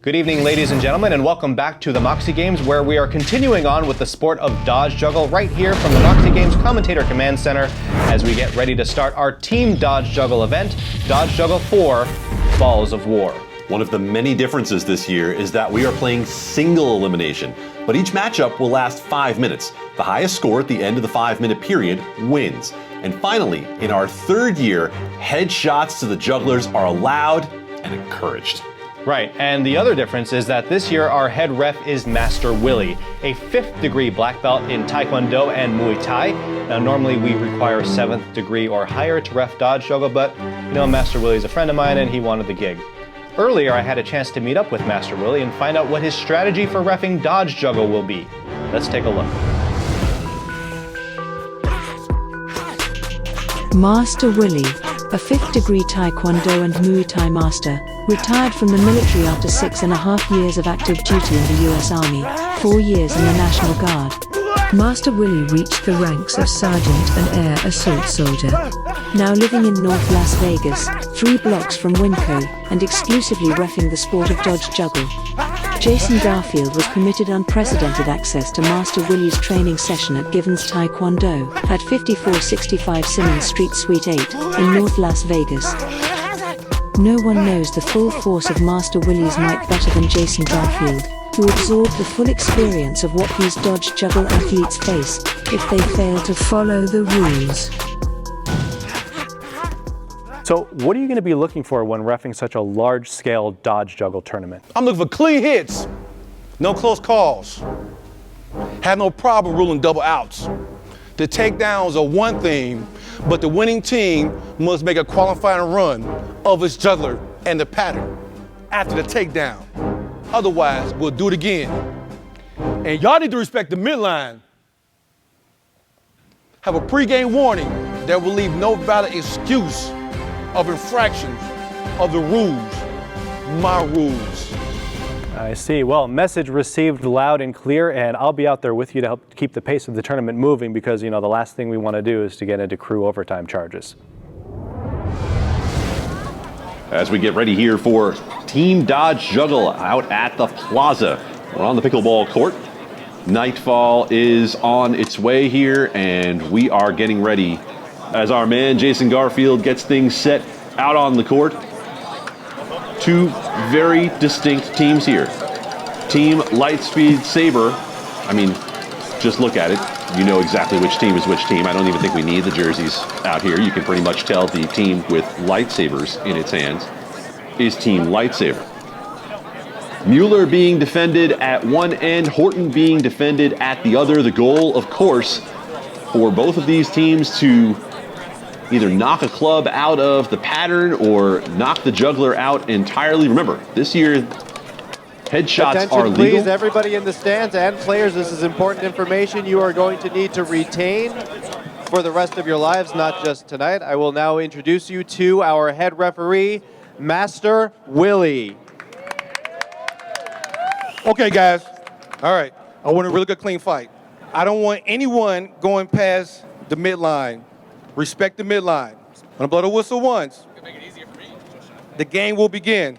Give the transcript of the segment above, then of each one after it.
Good evening, ladies and gentlemen, and welcome back to the Moxie Games, where we are continuing on with the sport of dodge juggle right here from the Moxie Games Commentator Command Center as we get ready to start our team dodge juggle event, Dodge Juggle 4, Balls of War. One of the many differences this year is that we are playing single elimination, but each matchup will last 5 minutes. The highest score at the end of the 5-minute period wins. And finally, in our third year, headshots to the jugglers are allowed and encouraged. Right, and the other difference is that this year our head ref is Master Willie, a 5th degree black belt in Taekwondo and Muay Thai. Now normally we require 7th degree or higher to ref dodge juggle, but you know, Master Willie's a friend of mine and he wanted the gig. Earlier I had a chance to meet up with Master Willie and find out what his strategy for reffing dodge juggle will be. Let's take a look. Master Willie, a 5th degree Taekwondo and Muay Thai master, retired from the military after 6.5 years of active duty in the US Army, 4 years in the National Guard. Master Willie reached the ranks of Sergeant and Air Assault Soldier. Now living in North Las Vegas, 3 blocks from Winco, and exclusively reffing the sport of dodge juggle. Jason Garfield was permitted unprecedented access to Master Willie's training session at Givens Taekwondo at 5465 Simmons Street Suite 8 in North Las Vegas. No one knows the full force of Master Willie's might better than Jason Garfield, who absorbed the full experience of what these dodge juggle athletes face if they fail to follow the rules. So what are you going to be looking for when reffing such a large-scale dodge juggle tournament? I'm looking for clean hits, no close calls, have no problem ruling double outs. The takedowns are one thing, but the winning team must make a qualifying run of its juggler and the pattern after the takedown. Otherwise, we'll do it again. And y'all need to respect the midline. Have a pregame warning that will leave no valid excuse of infractions of the rules, my rules. I see. Well, message received loud and clear, and I'll be out there with you to help keep the pace of the tournament moving because, you know, the last thing we want to do is to get into crew overtime charges. As we get ready here for Team Dodge Juggle out at the Plaza. We're on the pickleball court. Nightfall is on its way here, and we are getting ready as our man Jason Garfield gets things set out on the court. 2 very distinct teams here. Team Lightspeed Saber, I mean, just look at it. You know exactly which team is which team. I don't even think we need the jerseys out here. You can pretty much tell the team with lightsabers in its hands is Team Lightsaber. Mueller being defended at one end, Horton being defended at the other. The goal, of course, for both of these teams to either knock a club out of the pattern or knock the juggler out entirely. Remember, this year, headshots Attention, are legal. Please, everybody in the stands and players, this is important information you are going to need to retain for the rest of your lives, not just tonight. I will now introduce you to our head referee, Master Willie. Okay, guys. All right. I want a really good, clean fight. I don't want anyone going past the midline. Respect the midline. When I blow the whistle once, the game will begin.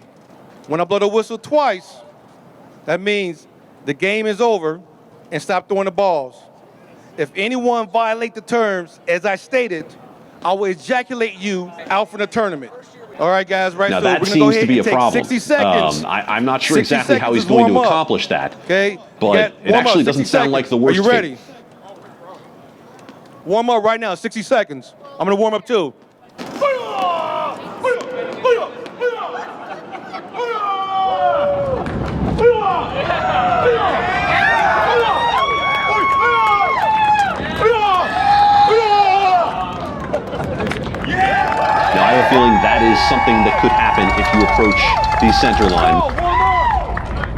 When I blow the whistle twice, that means the game is over and stop throwing the balls. If anyone violate the terms, as I stated, I will ejaculate you out from the tournament. All right, guys, right? Now so that we're gonna seems go ahead to be and a take problem. 60 seconds. I'm not sure 60 exactly how he's seconds is going to warm up. accomplish that, Okay? but it actually doesn't sound like the worst Are you ready? thing. Warm up right now, 60 seconds. I'm gonna warm up too. Now I have a feeling that is something that could happen if you approach the center line.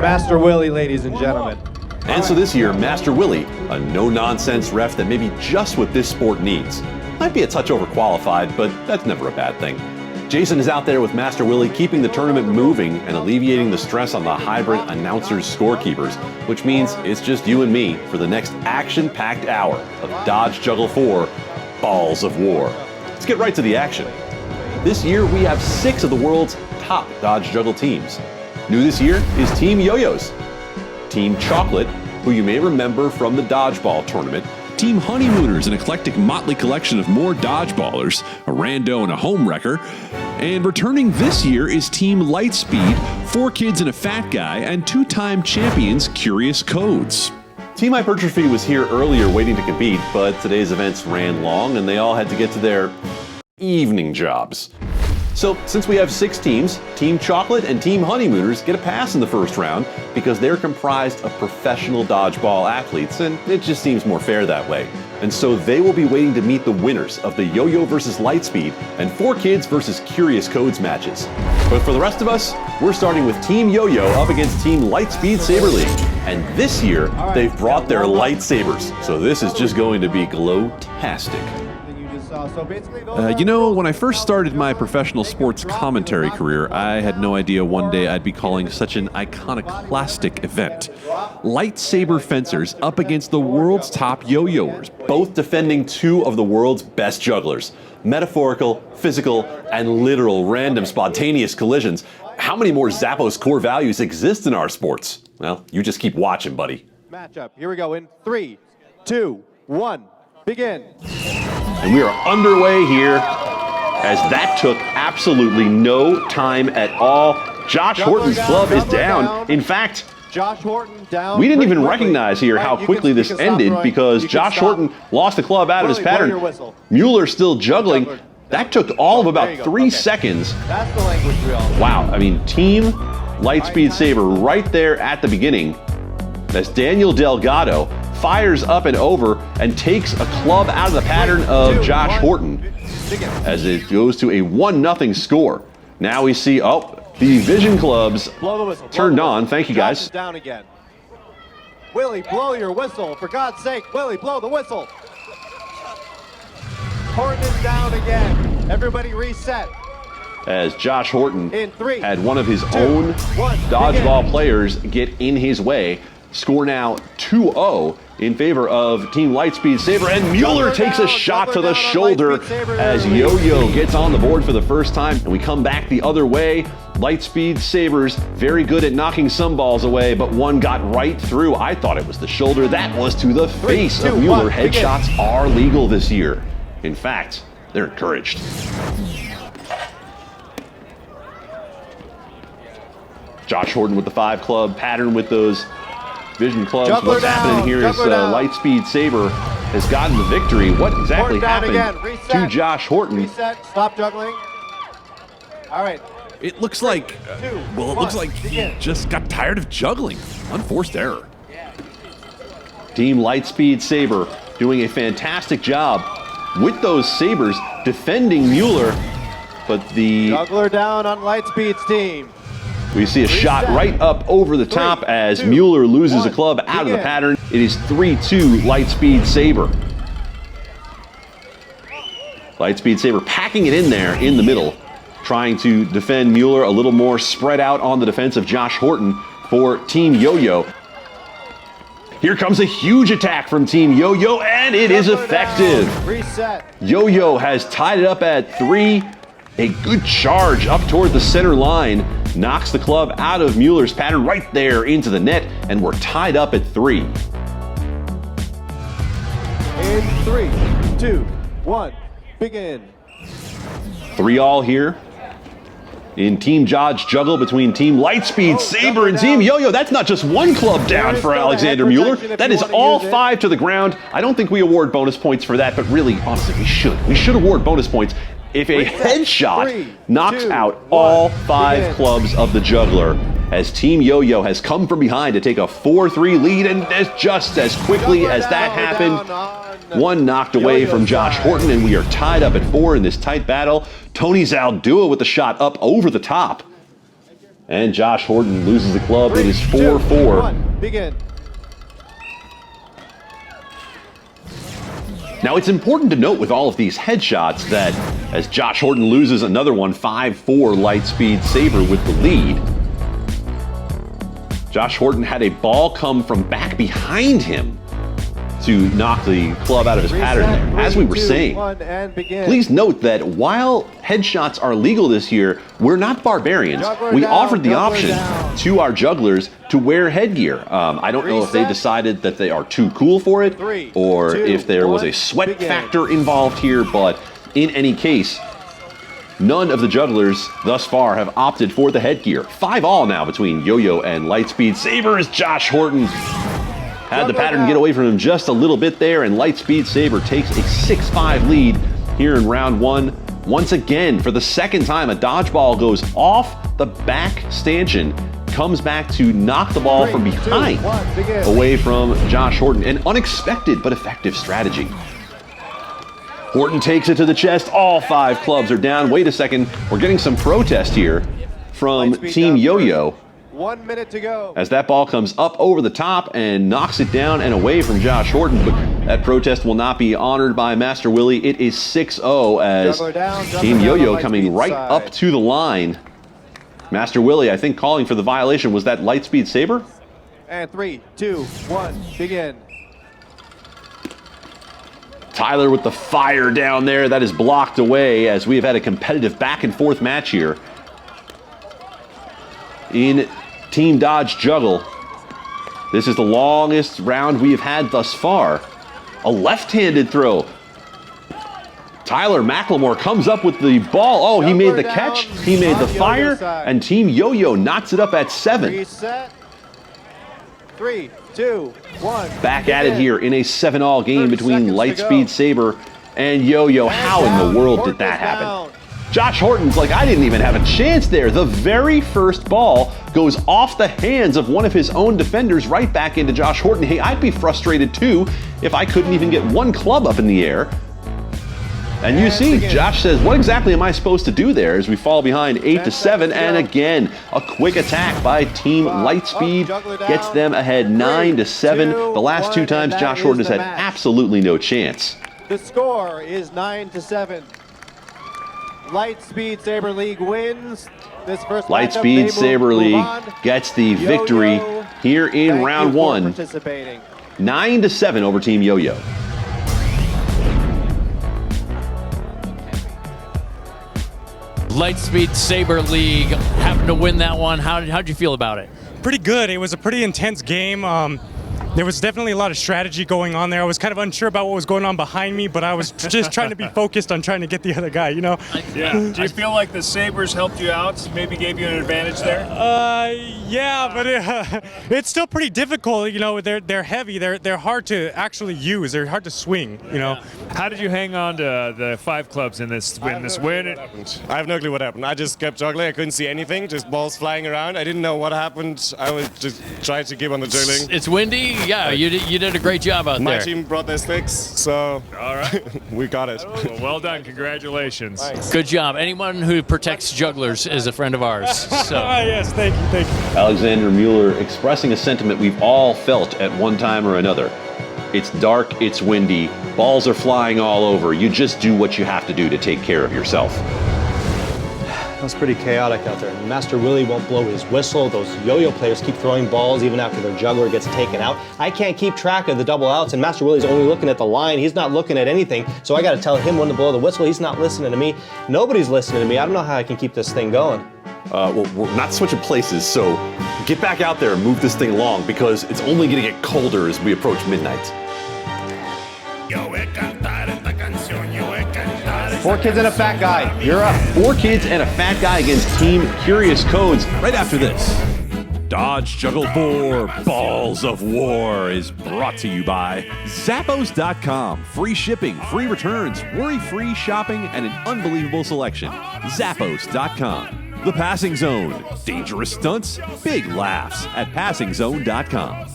Master Willie, ladies and gentlemen. And so this year, Master Willie, a no-nonsense ref that maybe just what this sport needs. Might be a touch overqualified, but that's never a bad thing. Jason is out there with Master Willie, keeping the tournament moving and alleviating the stress on the hybrid announcers scorekeepers, which means it's just you and me for the next action-packed hour of Dodge Juggle 4, Balls of War. Let's get right to the action. This year, we have 6 of the world's top Dodge Juggle teams. New this year is Team Yoyos, Team Chocolate, who you may remember from the dodgeball tournament, Team Honeymooners, an eclectic motley collection of more dodgeballers, a rando and a home wrecker. And returning this year is Team Lightspeed, 4 kids and a fat guy, and 2-time champions Curious Codes. Team Hypertrophy was here earlier waiting to compete, but today's events ran long and they all had to get to their evening jobs. So since we have 6 teams, Team Chocolate and Team Honeymooners get a pass in the first round because they're comprised of professional dodgeball athletes, and it just seems more fair that way. And so they will be waiting to meet the winners of the Yoyo versus Lightspeed and 4 Kids versus Curious Codes matches. But for the rest of us, we're starting with Team Yoyo up against Team Lightspeed Saber League. And this year, they've brought their lightsabers. So this is just going to be glow-tastic. You know, when I first started my professional sports commentary career, I had no idea one day I'd be calling such an iconoclastic event. Lightsaber fencers up against the world's top yo-yoers, both defending 2 of the world's best jugglers. Metaphorical, physical, and literal random spontaneous collisions. How many more Zappos core values exist in our sports? Well, you just keep watching, buddy. Matchup, here we go in 3, 2, 1, begin. And we are underway here as that took absolutely no time at all. Josh Horton's club is down. In fact, Josh Horton down. We didn't even recognize here how quickly this ended because Josh Horton lost the club out of his pattern. Mueller still juggling. That took all of about 3 seconds. That's the language we all know. Wow, I mean, Team Lightspeed Saber right there at the beginning. That's Daniel Delgado. Fires up and over and takes a club out of the pattern of Josh Horton as it goes to a 1-0 score. Now we see, the Vision clubs turned on. Thank you, guys. Down again. Willie, blow your whistle. For God's sake, Willie, blow the whistle. Horton is down again. Everybody reset. As Josh Horton In 3, had one of his 2, own 1, dodgeball begin. players get in his way. Score now 2-0 in favor of Team Lightspeed Saber, and Mueller takes a shot to the shoulder as Yoyo gets on the board for the first time, and we come back the other way. Lightspeed Sabers very good at knocking some balls away, but one got right through. I thought it was the shoulder. That was to the face of Mueller. Headshots are legal this year. In fact, they're encouraged. Josh Horton with the 5 club, pattern with those Vision clubs. Juggler What's happening here is Lightspeed Saber has gotten the victory. What exactly happened to Josh Horton? Reset, stop juggling. All right. It looks like, looks like he just got tired of juggling. Unforced error. Team Lightspeed Saber doing a fantastic job with those sabers defending Mueller, but the Juggler down on Lightspeed's team. we see a shot right up over the top as Mueller loses a club out of the pattern. It is 3-2 Lightspeed Saber. Lightspeed Saber packing it in there in the middle, trying to defend Mueller a little more spread out on the defense of Josh Horton for Team Yoyo. Here comes a huge attack from Team Yoyo, and it is effective. Reset. Yoyo has tied it up at 3. A good charge up toward the center line. Knocks the club out of Mueller's pattern right there into the net, and we're tied up at 3. In 3, 2, 1, begin. 3-all here in Team Dodge Juggle between Team Lightspeed Saber and Team Yoyo. That's not just one club down for Alexander Mueller. That is all 5 to the ground. I don't think we award bonus points for that, but really, honestly, we should. We should award bonus points if a headshot knocks out all 5 clubs of the juggler, as Team Yoyo has come from behind to take a 4-3 lead, and just as quickly as that happened, one knocked away from Josh Horton, and we are tied up at 4 in this tight battle. Tony Zaldua with the shot up over the top. And Josh Horton loses the club. It is 4-4. Begin. Now, it's important to note with all of these headshots that as Josh Horton loses another one, 5-4 Lightspeed Saber with the lead. Josh Horton had a ball come from back behind him. to knock the club out of his pattern there. As we were saying, please note that while headshots are legal this year, we're not barbarians. We offered the option to our jugglers to wear headgear. I don't know if they decided that they are too cool for it, or if there was a sweat factor involved here, but in any case, none of the jugglers thus far have opted for the headgear. 5-all now between Yo-Yo and Lightspeed. Saber is Josh Horton. Had the pattern get away from him just a little bit there, and Lightspeed Saber takes a 6-5 lead here in round 1. Once again, for the second time, a dodgeball goes off the back stanchion, comes back to knock the ball from behind away from Josh Horton. An unexpected but effective strategy. Horton takes it to the chest. All 5 clubs are down. Wait a second, we're getting some protest here from Team Yo-Yo. 1 minute to go. As that ball comes up over the top and knocks it down and away from Josh Horton, but that protest will not be honored by Master Willie. It is 6-0 as Team Yo-Yo coming right up to the line. Master Willie, I think, calling for the violation. Was that Lightspeed Saber? And 3, 2, 1, begin. Tyler with the fire down there. That is blocked away as we have had a competitive back and forth match here in Team Dodge Juggle. This is the longest round we have had thus far. A left-handed throw. Tyler McLemore comes up with the ball. Oh, he made the catch. He made the fire. And Team Yo-Yo knocks it up at 7. Reset. 3, 2, 1. Back at it here in a 7-all game between Lightspeed Saber and Yo-Yo. How in the world did that happen? Josh Horton's like, I didn't even have a chance there. The very first ball goes off the hands of one of his own defenders right back into Josh Horton. Hey, I'd be frustrated too if I couldn't even get one club up in the air. And you see, Josh says, what exactly am I supposed to do there as we fall behind 8-7? And again, a quick attack by Team Lightspeed gets them ahead 9-7. The last 2 times, Josh Horton has had absolutely no chance. The score is 9-7. Lightspeed Saber League wins this first Lightspeed Saber League gets the victory here in round 1. 9-7 over Team Yo-Yo. Lightspeed Saber League happened to win that one. How'd you feel about it? Pretty good. It was a pretty intense game. There was definitely a lot of strategy going on there. I was kind of unsure about what was going on behind me, but I was just trying to be focused on trying to get the other guy, you know? Yeah. Do you feel like the Sabers helped you out, maybe gave you an advantage there? Yeah, but it's still pretty difficult, you know. They're heavy. They're hard to actually use. They're hard to swing, you know. How did you hang on to the 5 clubs in this win? I have no clue what happened. I just kept juggling. I couldn't see anything, just balls flying around. I didn't know what happened. I was just trying to keep on the juggling. It's windy. Yeah, you did a great job out there. My team brought their sticks, so all right, we got it. Well done, congratulations. Thanks. Good job. Anyone who protects jugglers is a friend of ours. So. Yes, thank you. Alexander Mueller expressing a sentiment we've all felt at one time or another. It's dark, it's windy, balls are flying all over. You just do what you have to do to take care of yourself. It was pretty chaotic out there. Master Willie won't blow his whistle. Those yo-yo players keep throwing balls even after their juggler gets taken out. I can't keep track of the double outs, and Master Willie's only looking at the line. He's not looking at anything, so I got to tell him when to blow the whistle. He's not listening to me. Nobody's listening to me. I don't know how I can keep this thing going. Well, we're not switching places, so get back out there and move this thing along, because it's only going to get colder as we approach midnight. 4 kids and a fat guy. You're up. 4 kids and a fat guy against Team Curious Codes. Right after this, Dodge Juggle 4 Balls of War is brought to you by Zappos.com. Free shipping, free returns, worry-free shopping, and an unbelievable selection. Zappos.com. The Passing Zone. Dangerous stunts, big laughs at PassingZone.com.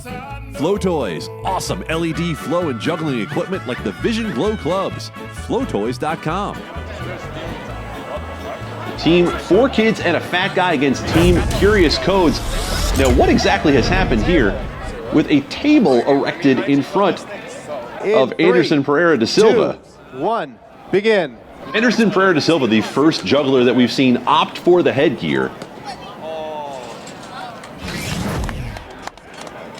Flow Toys. Awesome LED flow and juggling equipment like the Vision Glow Clubs. FlowToys.com. Team 4 kids and a fat guy against Team Curious Codes. Now, what exactly has happened here with a table erected in front of Anderson Pereira da Silva? 2, 1, begin. Anderson Pereira da Silva, the first juggler that we've seen opt for the headgear.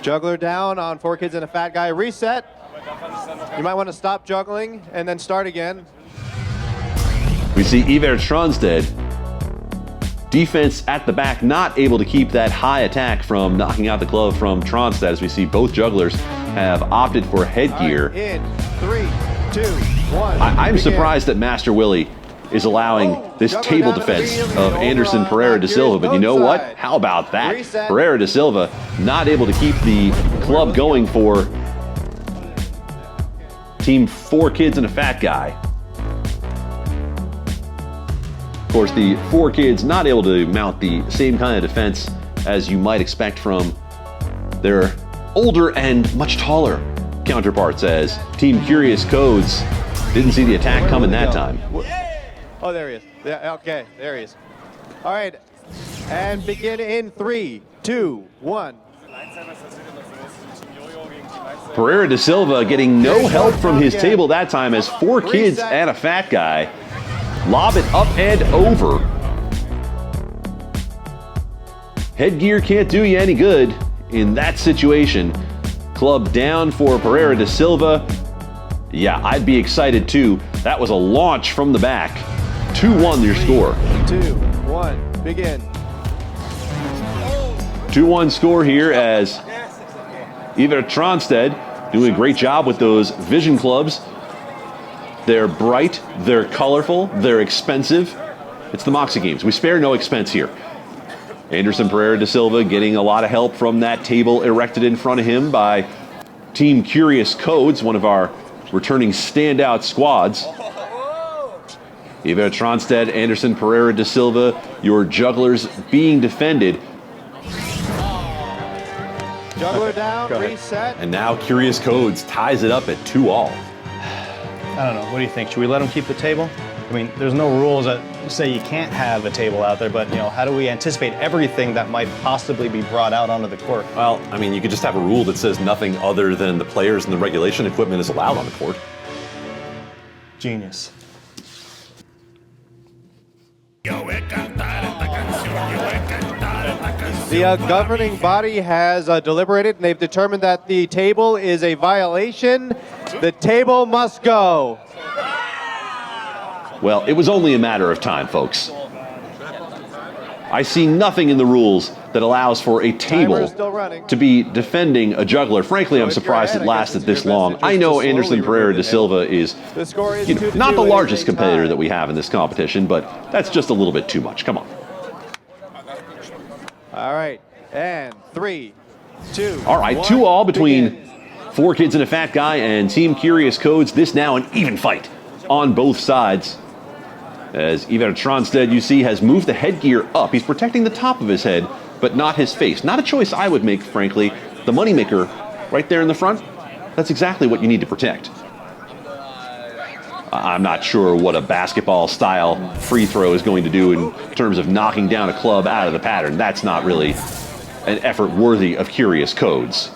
Juggler down on 4 kids and a fat guy. Reset. You might want to stop juggling and then start again. We see Iver Tronstedt, defense at the back, not able to keep that high attack from knocking out the glove from Tronstedt, as we see both jugglers have opted for headgear. Right, in 3, 2, 1. I'm surprised that Master Willie is allowing this table defense of Anderson Pereira da Silva, but you know what? How about that? Reset. Pereira da Silva not able to keep the club going for team 4 kids and a fat guy. Of course, the 4 kids not able to mount the same kind of defense as you might expect from their older and much taller counterparts, as Team Curious Codes didn't see the attack coming that time. Oh, there he is. Yeah, okay, there he is. All right, and begin in 3, 2, 1. Pereira da Silva getting no help from his table that time, as 4 kids and a fat guy lob it up and over. Headgear can't do you any good in that situation. Club down for Pereira da Silva. Yeah, I'd be excited too. That was a launch from the back. 2-1 your score. 2, 1, begin. 2-1 score here, as Iver Tronstedt doing a great job with those vision clubs. They're bright, they're colorful, they're expensive. It's the Moxie games. We spare no expense here. Anderson Pereira da Silva getting a lot of help from that table erected in front of him by Team Curious Codes, one of our returning standout squads. Iver Tronstedt, Anderson Pereira da Silva, your jugglers being defended. Juggler down, reset. And now Curious Codes ties it up at 2-all. I don't know. What do you think? Should we let them keep the table? I mean, there's no rules that say you can't have a table out there, but, you know, how do we anticipate everything that might possibly be brought out onto the court? Well, I mean, you could just have a rule that says nothing other than the players and the regulation equipment is allowed on the court. Genius. The governing body has deliberated, and they've determined that the table is a violation. The table must go. Well, it was only a matter of time, folks. I see nothing in the rules that allows for a table to be defending a juggler. Frankly, I'm surprised it lasted this long. I know Anderson Pereira da Silva is, not the largest competitor that we have in this competition, but that's just a little bit too much. Come on. All right, and 3, 2. All right, 2-all between 4 kids and a fat guy and Team Curious Codes. This now an even fight on both sides, as Iver Tronstedt, you see, has moved the headgear up. He's protecting the top of his head, but not his face. Not a choice I would make, frankly. The moneymaker right there in the front, that's exactly what you need to protect. I'm not sure what a basketball-style free throw is going to do in terms of knocking down a club out of the pattern. That's not really an effort worthy of Curious Codes.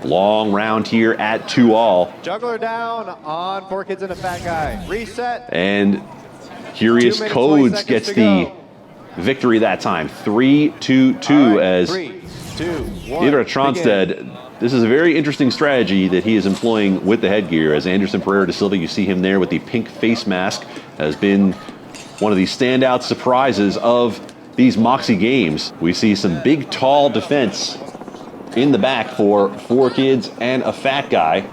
Long round here at 2-all. Juggler down on 4 kids and a fat guy. Reset. And Curious Codes gets the victory that time. 3-2-2 right, as 3, 2, 1. Iver Tronstedt. This is a very interesting strategy that he is employing with the headgear, as Anderson Pereira da Silva, you see him there with the pink face mask, has been one of the standout surprises of these Moxie games. We see some big, tall defense in the back for 4 kids and a fat guy.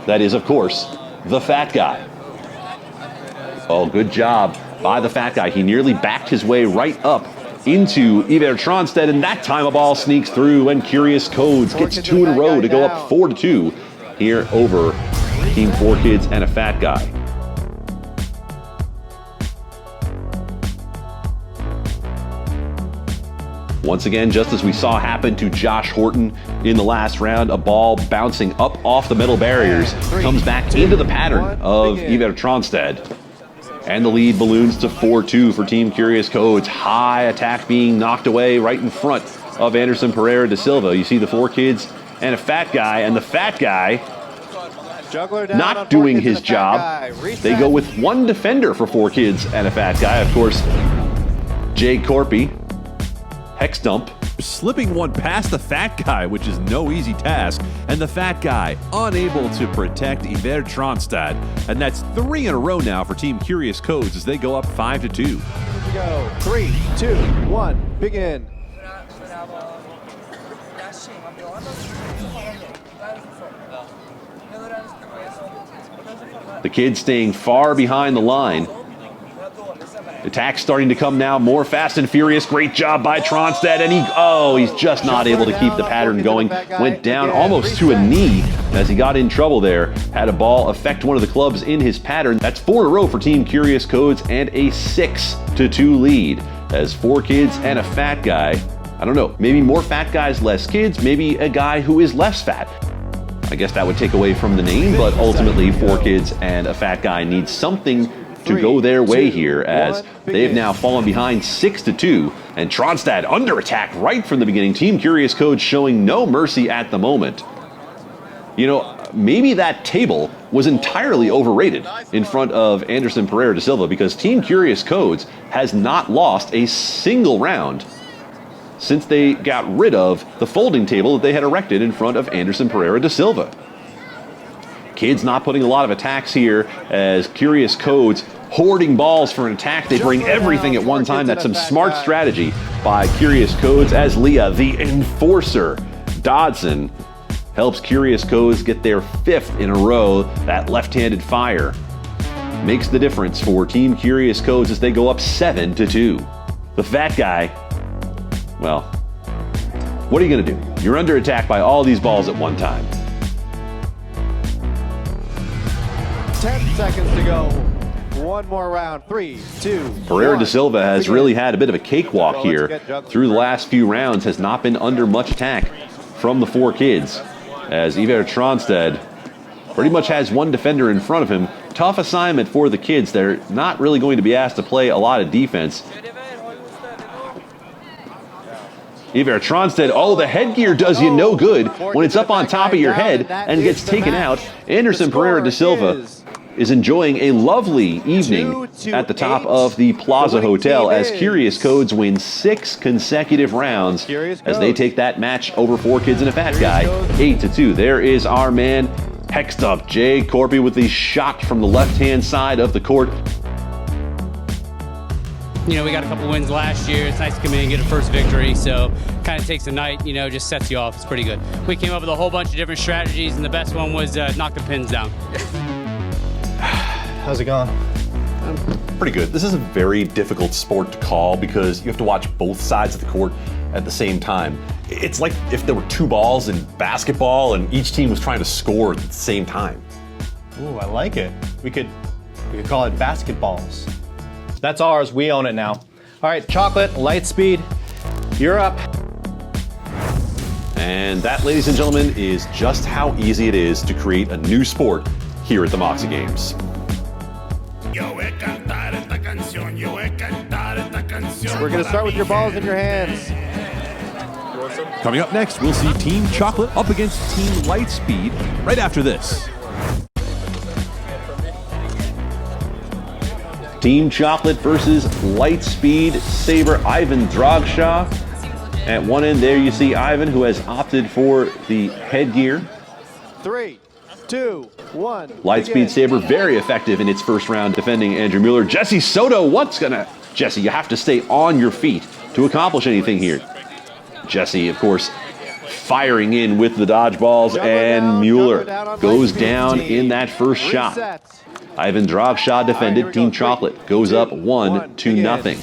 That is, of course, the fat guy. Oh, good job by the fat guy. He nearly backed his way right up into Iver Tronstedt, and that time a ball sneaks through, and Curious Codes gets 2 in a row to go up 4-2 here over Team 4 Kids and a Fat Guy. Once again, just as we saw happen to Josh Horton in the last round, a ball bouncing up off the metal barriers comes back into the pattern of Iver Tronstedt. And the lead balloons to 4-2 for Team Curious Codes. High attack being knocked away right in front of Anderson Pereira da Silva. You see the 4 kids and a fat guy, and the fat guy not doing his job. They go with 1 defender for 4 kids and a fat guy. Of course, Jay Corpy, Hex Dump, slipping one past the fat guy, which is no easy task, and the fat guy unable to protect Iver Tronstad. And that's 3 in a row now for Team Curious Codes as they go up 5-2. Here we go. 3, 2, 1, begin. The kids staying far behind the line. Attack starting to come now, more fast and furious. Great job by Tronstad, and he's just not able to keep the pattern going. Went down almost to a knee as he got in trouble there. Had a ball affect one of the clubs in his pattern. That's 4 in a row for Team Curious Codes and a 6-2 lead. As 4 kids and a fat guy. I don't know, maybe more fat guys, less kids, maybe a guy who is less fat. I guess that would take away from the name, but ultimately 4 kids and a fat guy need something to go their way here as they've now fallen behind 6-2, and Tronstad under attack right from the beginning. Team Curious Codes showing no mercy at the moment. You know, maybe that table was entirely overrated in front of Anderson Pereira da Silva, because Team Curious Codes has not lost a single round since they got rid of the folding table that they had erected in front of Anderson Pereira da Silva. Kids not putting a lot of attacks here as Curious Codes hoarding balls for an attack. They bring everything at one time. That's some smart strategy by Curious Codes as Leah, the enforcer, Dodson, helps Curious Codes get their 5th in a row. That left-handed fire makes the difference for Team Curious Codes as they go up 7-2. The fat guy, well, what are you going to do? You're under attack by all these balls at one time. 10 seconds to go. One more round. 3, 2. Pereira da Silva has really had a bit of a cakewalk here through the last few rounds, has not been under much attack from the 4 kids, as Iver Tronstad pretty much has one defender in front of him. Tough assignment for the kids. They're not really going to be asked to play a lot of defense. Iver Tronstad, the headgear does you no good when it's up on top of your head and gets taken out. Anderson Pereira da Silva is enjoying a lovely evening at the top of the Plaza Hotel as Curious Codes win 6 consecutive rounds as they take that match over 4 kids and a fat guy, 8-2. There is our man, hexed up Jay Corpy with the shot from the left-hand side of the court. You know, we got a couple wins last year. It's nice to come in and get a first victory, so kind of takes the night, you know, just sets you off. It's pretty good. We came up with a whole bunch of different strategies, and the best one was knock the pins down. How's it going? Pretty good. This is a very difficult sport to call because you have to watch both sides of the court at the same time. It's like if there were 2 balls in basketball and each team was trying to score at the same time. Ooh, I like it. We could call it basketballs. That's ours. We own it now. All right, Chocolate, Lightspeed, you're up. And that, ladies and gentlemen, is just how easy it is to create a new sport here at the Moxie Games. We're going to start with your balls in your hands. Coming up next, we'll see Team Chocolate up against Team Lightspeed right after this. Team Chocolate versus Lightspeed. Saber, Ivan Dragshaw. At one end there you see Ivan, who has opted for the headgear. 3, 2, 1. Lightspeed Saber very effective in its first round defending Andrew Mueller. Jesse Soto, Jesse, you have to stay on your feet to accomplish anything here. Jesse, of course, firing in with the dodgeballs, and Mueller goes down in that first shot. Ivan Dragshaw defended. Team Chocolate goes up 1-0.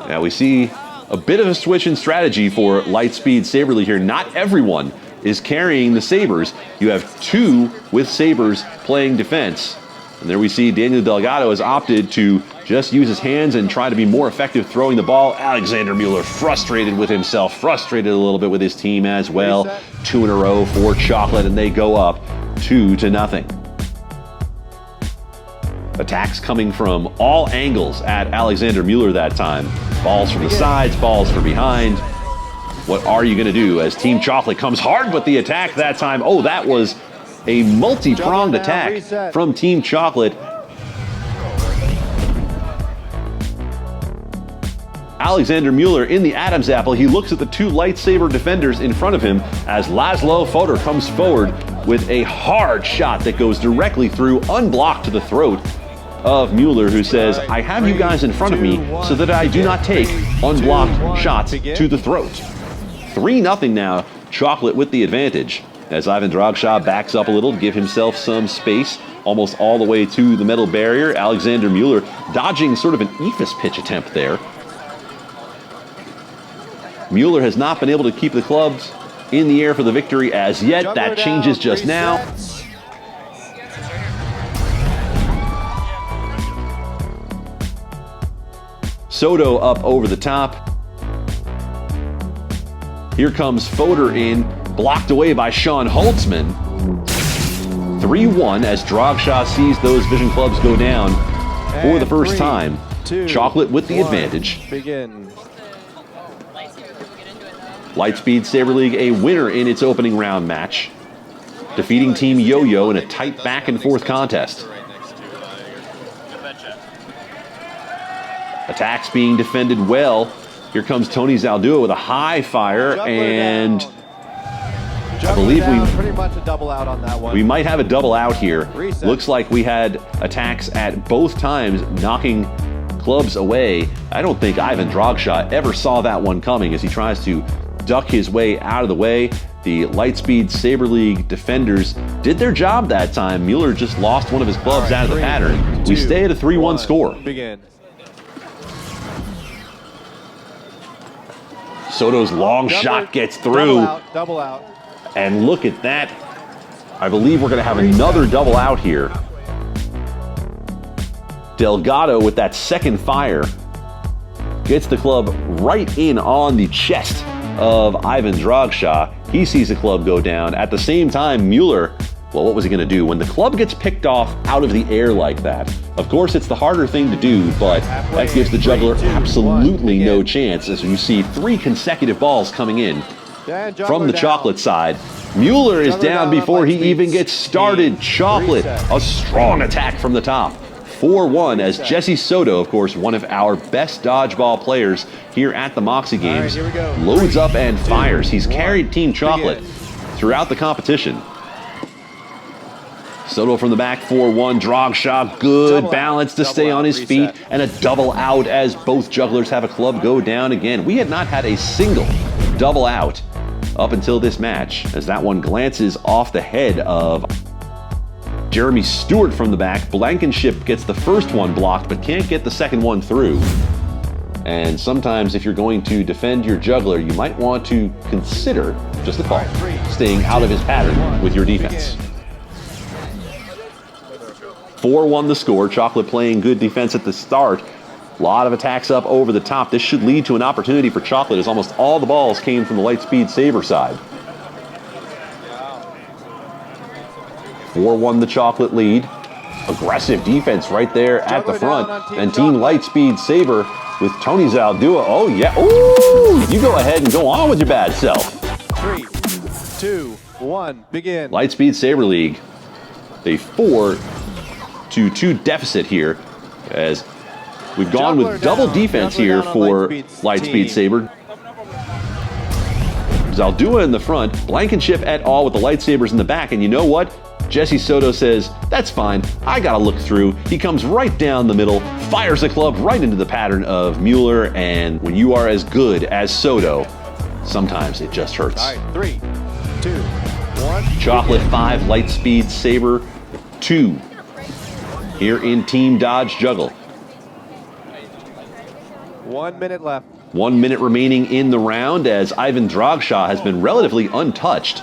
Now we see a bit of a switch in strategy for Lightspeed Saberly here. Not everyone is carrying the Sabers. You have 2 with Sabers playing defense. And there we see Daniel Delgado has opted to just use his hands and try to be more effective throwing the ball. Alexander Mueller frustrated with himself, frustrated a little bit with his team as well. 2 in a row for Chocolate, and they go up 2-0. Attacks coming from all angles at Alexander Mueller that time. Balls from the sides, balls from behind. What are you going to do as Team Chocolate comes hard with the attack that time? Oh, that was a multi-pronged attack from Team Chocolate. Alexander Mueller in the Adam's apple. He looks at the two lightsaber defenders in front of him as Laszlo Fodor comes forward with a hard shot that goes directly through, unblocked to the throat of Mueller, who says, I have you guys in front of me so that I do not take unblocked shots to the throat. 3-0 now, Chocolate with the advantage, as Ivan Dragshaw backs up a little to give himself some space, almost all the way to the metal barrier. Alexander Mueller dodging sort of an Ephus pitch attempt there. Mueller has not been able to keep the clubs in the air for the victory as yet. That changes just now. Soto up over the top. Here comes Fodor in, blocked away by Sean Holtzman. 3-1 as Dragshaw sees those Vision clubs go down for the first time. Chocolate with the advantage. Begin. Lightspeed Saber League a winner in its opening round match, defeating Team Yoyo in a tight back and forth contest. Attacks being defended well. Here comes Tony Zaldua with a high fire, and I believe pretty much a double out on that one. we might have a double out here. Looks like we had attacks at both times, knocking clubs away. I don't think Ivan Dragshaw ever saw that one coming as he tries to duck his way out of the way. The Lightspeed Saber League defenders did their job that time. Mueller just lost one of his clubs out of the pattern. We stay at a 3-1 score. Begin. Soto's long shot gets through. Double out. And look at that. I believe we're going to have another double out here. Delgado with that second fire gets the club right in on the chest of Ivan Dragshaw. He sees the club go down. At the same time, Mueller, well, what was he going to do? When the club gets picked off out of the air like that, of course, it's the harder thing to do, but that gives the juggler absolutely no chance as you see 3 consecutive balls coming in from the Chocolate side. Mueller is down before he even gets started. Chocolate, a strong attack from the top. 4-1 as Jesse Soto, of course, one of our best dodgeball players here at the Moxie Games, loads up and fires. He's carried Team Chocolate throughout the competition. Soto from the back, 4-1. Dragshaw, good balance to stay on his feet, and a double out as both jugglers have a club go down again. We had not had a single double out up until this match, as that one glances off the head of Jeremy Stewart from the back. Blankenship gets the first one blocked, but can't get the second one through. And sometimes if you're going to defend your juggler, you might want to consider, just a thought, staying out of his pattern with your defense. 4-1 the score. Chocolate playing good defense at the start. A lot of attacks up over the top. This should lead to an opportunity for Chocolate as almost all the balls came from the Lightspeed Saber side. 4-1 the Chocolate lead. Aggressive defense right there at the front. And Team Lightspeed Saber with Tony Zaldua. Oh, yeah. Ooh! You go ahead and go on with your bad self. 3, 2, 1, begin. Lightspeed Saber League. A 4-2 deficit here as we've gone with double defense here for Lightspeed Saber. Zaldua in the front, Blankenship et al. With the lightsabers in the back, and you know what? Jesse Soto says, that's fine, I gotta look through. He comes right down the middle, fires the club right into the pattern of Mueller, and when you are as good as Soto, sometimes it just hurts. All right, 3, 2, 1. Chocolate 5, Lightspeed Saber 2. Here in Team Dodge Juggle. 1 minute left. 1 minute remaining in the round as Ivan Dragshaw has been relatively untouched.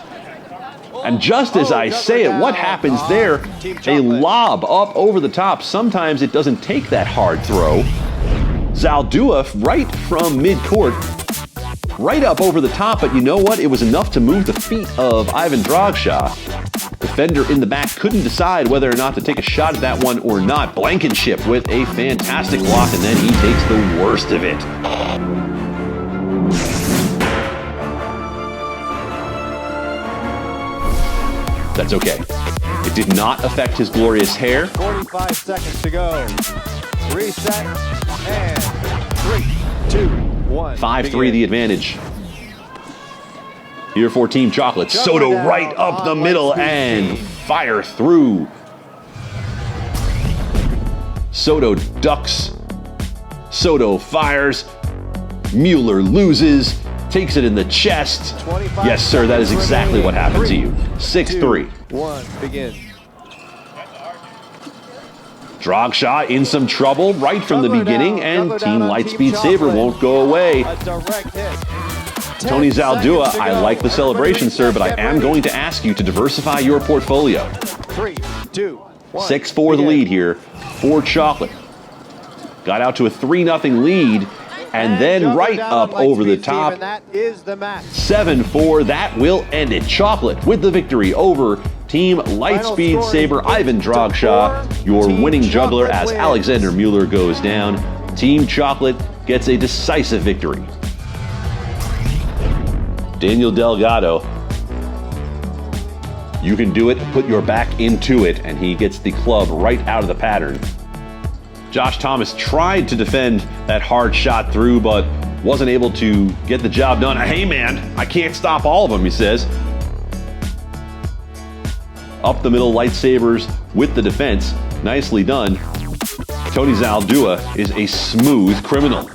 And just as I say it, what happens there? A lob up over the top. Sometimes it doesn't take that hard throw. Zaldua right from mid-court, right up over the top, but you know what? It was enough to move the feet of Ivan Dragshaw. Defender in the back couldn't decide whether or not to take a shot at that one or not. Blankenship with a fantastic block, and then he takes the worst of it. That's okay. It did not affect his glorious hair. 45 seconds to go. Reset, and 3, 2, 5-3 the advantage. Here for Team Chocolate. Soto right up the middle and fire through. Soto ducks. Soto fires. Mueller loses. Takes it in the chest. Yes, sir, that is exactly what happened to you. 6-3. 1, begin. Drogshaw in some trouble right from the beginning, and Team Lightspeed Saber won't go away. A direct hit. Tony Zaldua, I like the celebration, sir, but I am going to ask you to diversify your portfolio. 3, 2, 1. 6-4 the lead here for Chocolate. Got out to a 3-0 lead, and then right up over the top. And that is the match. 7-4, that will end it. Chocolate with the victory over Team Lightspeed Saber. Ivan Drogshaw, your winning juggler, as Alexander Mueller goes down. Team Chocolate gets a decisive victory. Daniel Delgado, you can do it, put your back into it, and he gets the club right out of the pattern. Josh Thomas tried to defend that hard shot through, but wasn't able to get the job done. Hey man, I can't stop all of them, he says. Up the middle, Lightsabers with the defense. Nicely done. Tony Zaldua is a smooth criminal.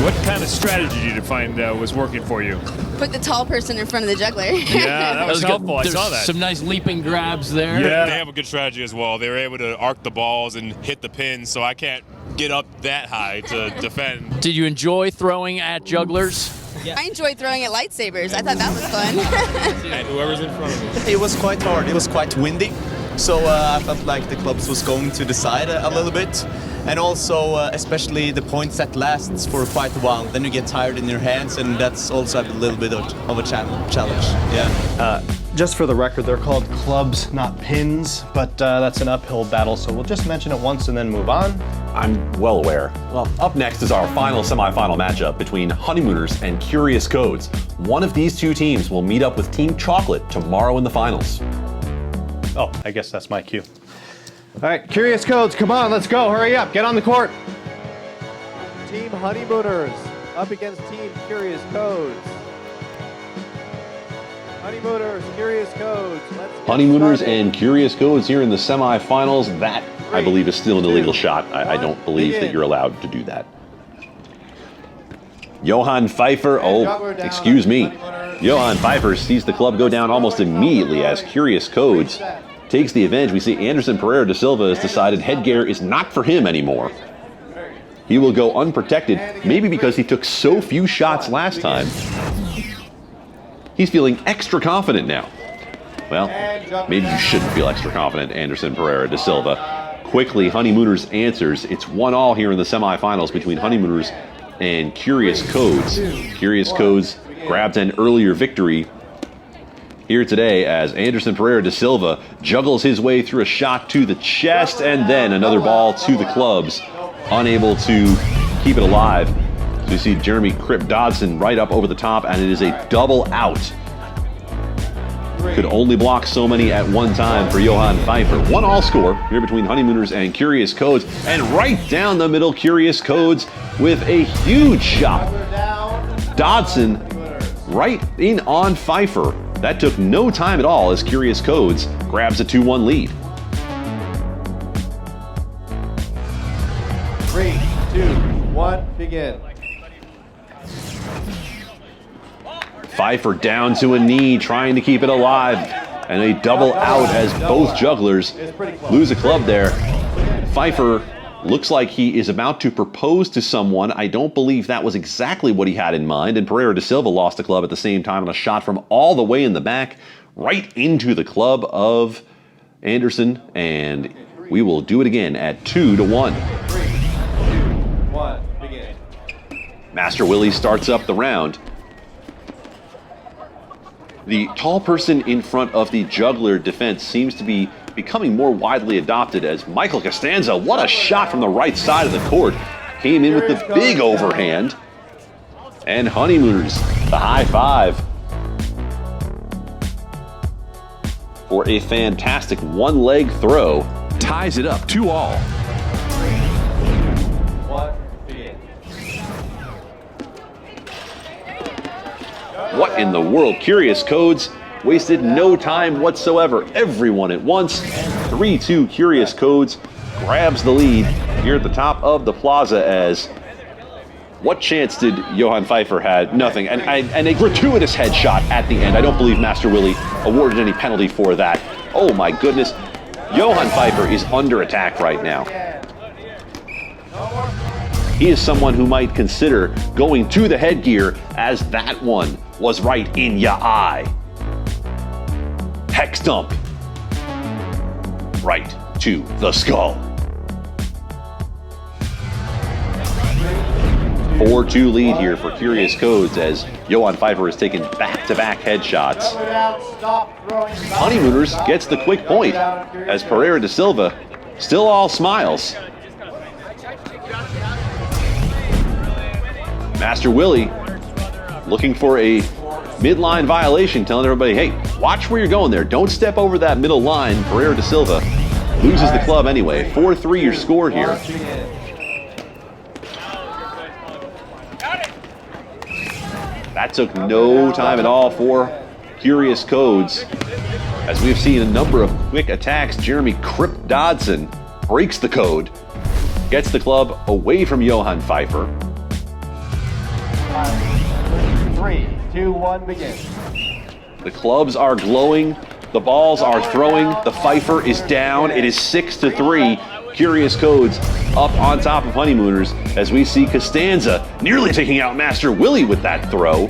What kind of strategy did you find was working for you? Put the tall person in front of the juggler. Yeah, that was helpful. I saw that. Some nice leaping grabs there. Yeah. They have a good strategy as well. They were able to arc the balls and hit the pins, so I can't get up that high to defend. Did you enjoy throwing at jugglers? I enjoyed throwing at lightsabers. I thought that was fun. And whoever's in front of me. It was quite hard. It was quite windy. So I felt like the clubs was going to decide a little bit. And also, especially the points that lasts for quite a while. Then you get tired in your hands, and that's also a little bit of a challenge. Yeah. Just for the record, they're called clubs, not pins, but that's an uphill battle, so we'll just mention it once and then move on. I'm well aware. Well, up next is our final semifinal matchup between Honeymooners and Curious Codes. One of these two teams will meet up with Team Chocolate tomorrow in the finals. Oh, I guess that's my cue. All right, Curious Codes, come on, let's go, hurry up, get on the court. Team Honeymooners up against Team Curious Codes. Honeymooners, Curious Codes. Honeymooners and Curious Codes here in the semifinals. That, I believe, is still an illegal shot. I don't believe that you're allowed to do that. Johan Pfeiffer, excuse me. Johan Pfeiffer sees the club go down almost immediately as Curious Codes takes the advantage. We see Anderson Pereira da Silva has decided headgear is not for him anymore. He will go unprotected, maybe because he took so few shots last time. He's feeling extra confident now. Well, maybe you shouldn't feel extra confident, Anderson Pereira da Silva. Quickly, Honeymooners answers. It's 1-1 here in the semifinals between Honeymooners and Curious Codes. Curious Codes grabbed an earlier victory here today as Anderson Pereira da Silva juggles his way through a shot to the chest and then another ball to the clubs, unable to keep it alive. So you see Jeremy Cripp Dodson right up over the top, and it is a double out. Could only block so many at one time for Johan Pfeiffer. 1-1 score here between Honeymooners and Curious Codes, and right down the middle, Curious Codes with a huge shot. Dodson right in on Pfeiffer. That took no time at all as Curious Codes grabs a 2-1 lead. 3, 2, 1, begin. Pfeiffer down to a knee, trying to keep it alive. And a double out as both jugglers lose a club there. Pfeiffer looks like he is about to propose to someone. I don't believe that was exactly what he had in mind. And Pereira da Silva lost the club at the same time on a shot from all the way in the back, right into the club of Anderson. And we will do it again at 2-1. 3, 2, 1, begin. Master Willie starts up the round. The tall person in front of the juggler defense seems to be becoming more widely adopted as Michael Costanza, what a shot from the right side of the court, came in with the big overhand. And Honeymooners, the high five for a fantastic one-leg throw. Ties it up 2-2. What in the world? Curious Codes wasted no time whatsoever. Everyone at once. 3-2 Curious Codes grabs the lead here at the top of the plaza as what chance did Johan Pfeiffer had? Nothing. And a gratuitous headshot at the end. I don't believe Master Willie awarded any penalty for that. Oh my goodness. Johan Pfeiffer is under attack right now. He is someone who might consider going to the headgear, as that one was right in ya eye. Hex dump. Right to the skull. 4-2 lead here for Curious Codes as Johan Pfeiffer has taken back-to-back headshots. Honeymooners gets the quick point as Pereira da Silva still all smiles. Master Willie looking for a midline violation, telling everybody, hey, watch where you're going there. Don't step over that middle line. Pereira da Silva loses the club anyway. 4-3 your score here. That took no time at all for Curious Codes. As we've seen a number of quick attacks, Jeremy Crip Dodson breaks the code, gets the club away from Johan Pfeiffer. 3, 2, 1, begin. The clubs are glowing, the balls are throwing, the Pfeiffer is down. It is 6-3. Curious Codes up on top of Honeymooners as we see Costanza nearly taking out Master Willie with that throw.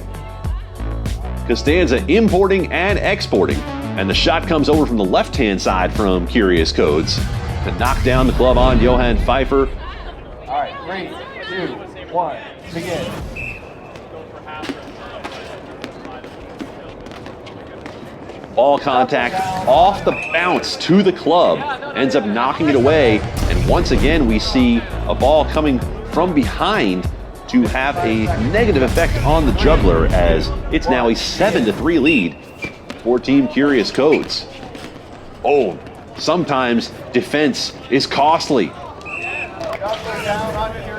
Costanza importing and exporting, and the shot comes over from the left-hand side from Curious Codes to knock down the club on Johan Pfeiffer. All right, 3, 2, 1, begin. Ball contact off the bounce to the club, ends up knocking it away, and once again we see a ball coming from behind to have a negative effect on the juggler as it's now a 7-3 lead for Team Curious Codes. Oh, sometimes defense is costly.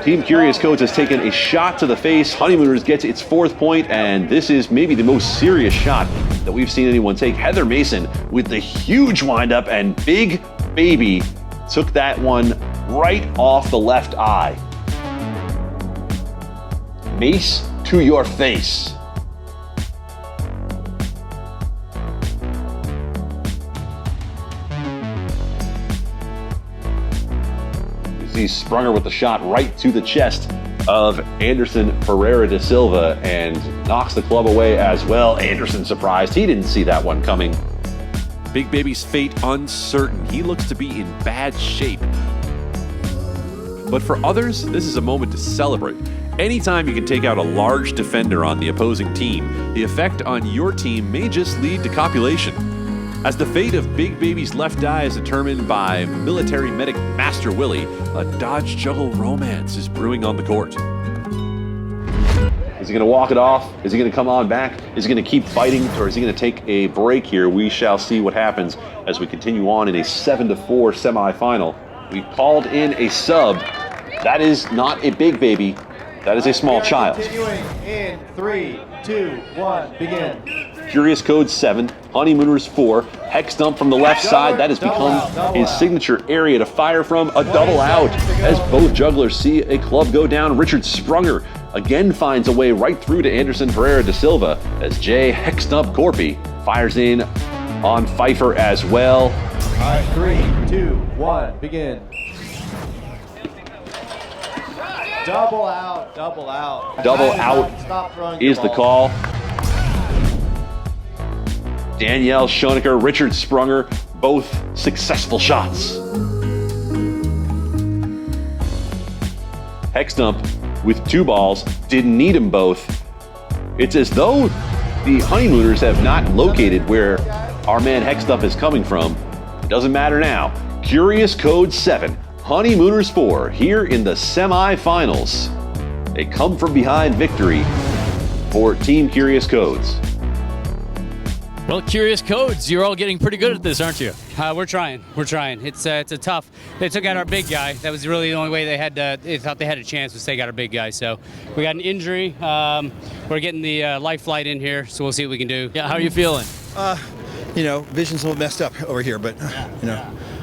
Team Curious Codes has taken a shot to the face. Honeymooners gets its 4th point, and this is maybe the most serious shot that we've seen anyone take. Heather Mason with the huge windup, and Big Baby took that one right off the left eye. Mace to your face. You see Sprunger with the shot right to the chest of Anderson Pereira da Silva and knocks the club away as well. Anderson surprised. He didn't see that one coming. Big Baby's fate uncertain. He looks to be in bad shape. But for others, this is a moment to celebrate. Anytime you can take out a large defender on the opposing team, the effect on your team may just lead to copulation. As the fate of Big Baby's left eye is determined by military medic Master Willie, a dodge juggle romance is brewing on the court. Is he going to walk it off? Is he going to come on back? Is he going to keep fighting, or is he going to take a break here? We shall see what happens as we continue on in a 7-4 semifinal. We called in a sub. That is not a Big Baby. That is a small child. Continuing in 3, 2, 1, begin. Curious Code 7, Honeymooners 4, Hex Dump from the left side. That has become his signature area to fire from. A double out as both jugglers see a club go down. Richard Sprunger again finds a way right through to Anderson Pereira da Silva as Jay Hex Dump Corpy fires in on Pfeiffer as well. All right, 3, 2, 1, begin. Double out, double out. Double out is the call. Danielle Schoenecker, Richard Sprunger, both successful shots. Hex Dump with 2 balls, didn't need them both. It's as though the Honeymooners have not located where our man Hex Dump is coming from. It doesn't matter now. Curious Code 7, Honeymooners 4, here in the semifinals. A come-from-behind victory for Team Curious Codes. Well, Curious Codes, you're all getting pretty good at this, aren't you? We're trying. It's a tough. They took out our big guy. That was really the only way they thought they had a chance was take out our big guy. So we got an injury. We're getting the life flight in here, so we'll see what we can do. Yeah, how are you feeling? Vision's a little messed up over here, but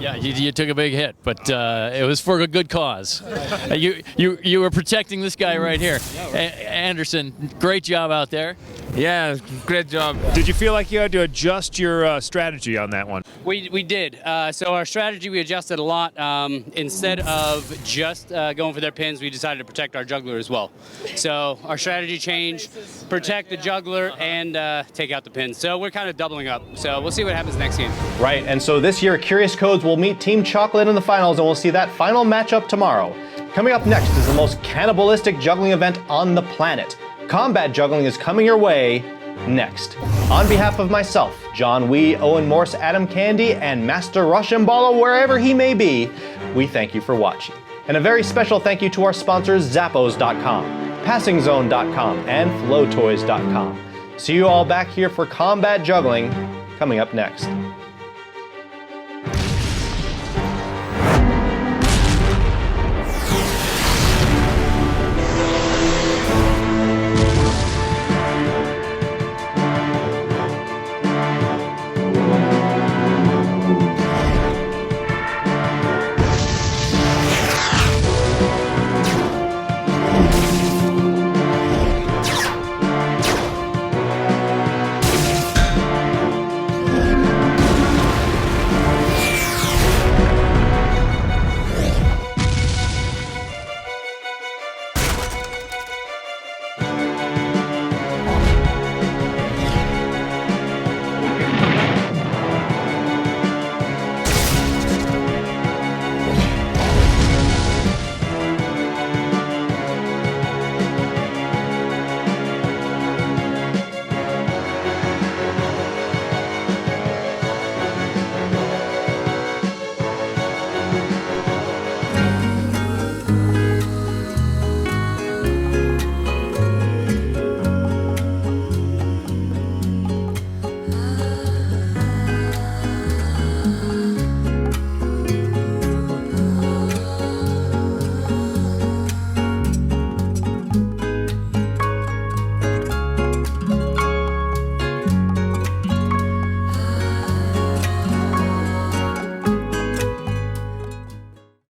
Yeah, you took a big hit, but it was for a good cause. You were protecting this guy right here. Anderson, great job out there. Yeah, great job. Did you feel like you had to adjust your strategy on that one? We did. So our strategy, we adjusted a lot. Instead of just going for their pins, we decided to protect our juggler as well. So our strategy changed, protect the juggler and take out the pins. So we're kind of doubling up. So we'll see what happens next game. Right, and so this year, Curious Codes will meet Team Chocolate in the finals, and we'll see that final matchup tomorrow. Coming up next is the most cannibalistic juggling event on the planet. Combat juggling is coming your way next. On behalf of myself, John Wee, Owen Morse, Adam Candy, and Master Rochambola, wherever he may be, we thank you for watching. And a very special thank you to our sponsors, Zappos.com, PassingZone.com, and FlowToys.com. See you all back here for Combat Juggling coming up next.